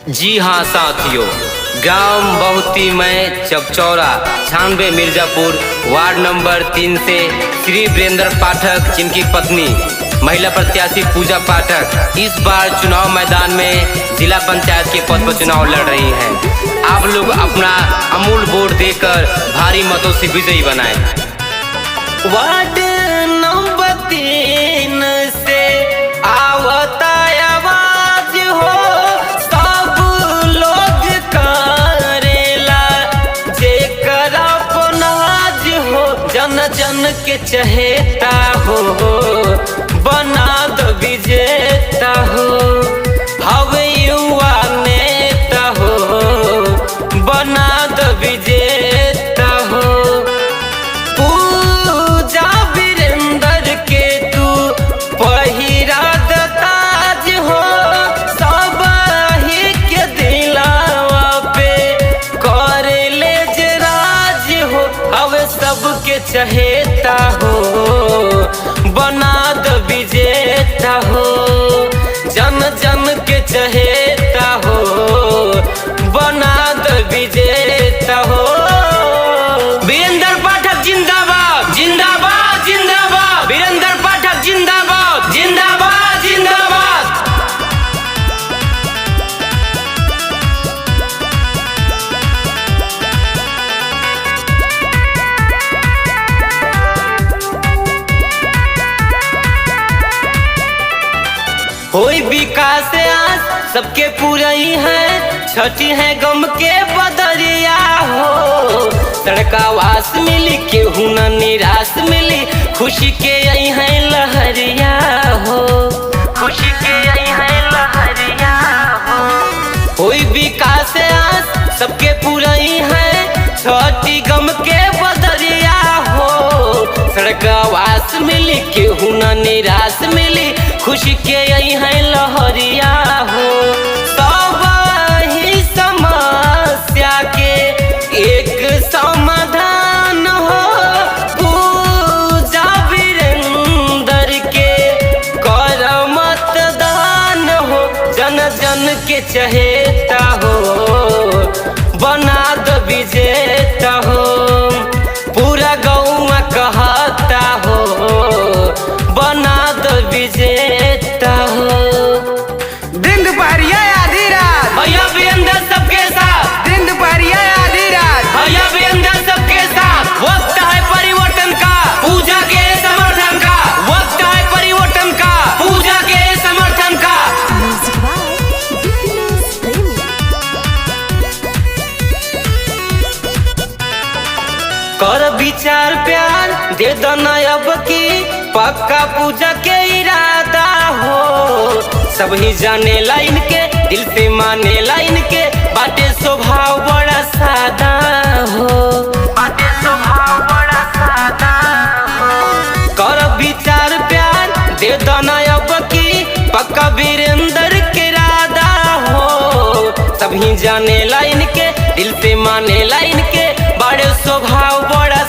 जी हाँ साथियों, ग्राम बहुती में चकचौरा 96 मिर्जापुर वार्ड नंबर 3 से श्री वीरेंद्र पाठक जिनकी पत्नी महिला प्रत्याशी पूजा पाठक इस बार चुनाव मैदान में जिला पंचायत के पद पर चुनाव लड़ रही हैं। आप लोग अपना अमूल वोट देकर भारी मतों से विजयी बनाएं। वार्ड नंबर 3 से आवता आवाज हो, सब लोग करेला जेकर अपनाज हो, जन जन के चहेता हो, बना दो विजेता हो, हवे युवा नेता हो, बना दो विजेता हो। पूजा वीरेंद्र के तू पहिरा ताज हो, सब ही के दिलावा पे कर ले जे राज हो, हवे सबके चहेता हो, बना दो विजेता हो, जन जन के चहेता हो, बना दो विजेता हो। वीरेंद्र पाठक जिंदाबाद जिंदाबाद जिंदाबाद, वीरेंद्र पाठक जिंदाबाद जिंदाबाद जिंदाबाद। होई विकास आज सबके पूरई है, छठी है गम के बदरिया हो, सड़क आवास मिली केहू न निराश मिली, खुशी के आई है लहरिया हो, खुशी के आई है लहरिया हो। होई विकास आज सबके पूरई है, छठी गम के बदरिया हो, सड़क आवास मिली केहू न निराश मिली, खुशी के आई है लहरिया हो। सब ही समस्या के एक समाधान हो, पूजा वीरेंद्र के कर मतदान हो, जन जन के चहेता हो, बना दो विजेता हो, पूरा गौवा कहता हो, बना दो विजेता हो। दिन दुपहरिया आधी रात, भैया वीरेंद्र सबके साथ, दिन दुपहरिया आधी रात, भैया वीरेंद्र सबके साथ। वक्त है परिवर्तन का, पूजा के समर्थन का, वक्त है परिवर्तन का, पूजा के समर्थन का। कर विचार प्यार दे दना अब की, पक्का पूजा के इरादा हो, सब ही जाने लाइन के दिल से माने लाइन के, बाटे स्वभाव बड़ा सादा हो, बाटे स्वभाव बड़ा सादा हो। कर विचार प्यार दे दना अब की, पक्का वीरेंद्र के इरादा हो, सब ही जाने लाइन के दिल से माने लाइन के, बड़े स्वभाव बड़ा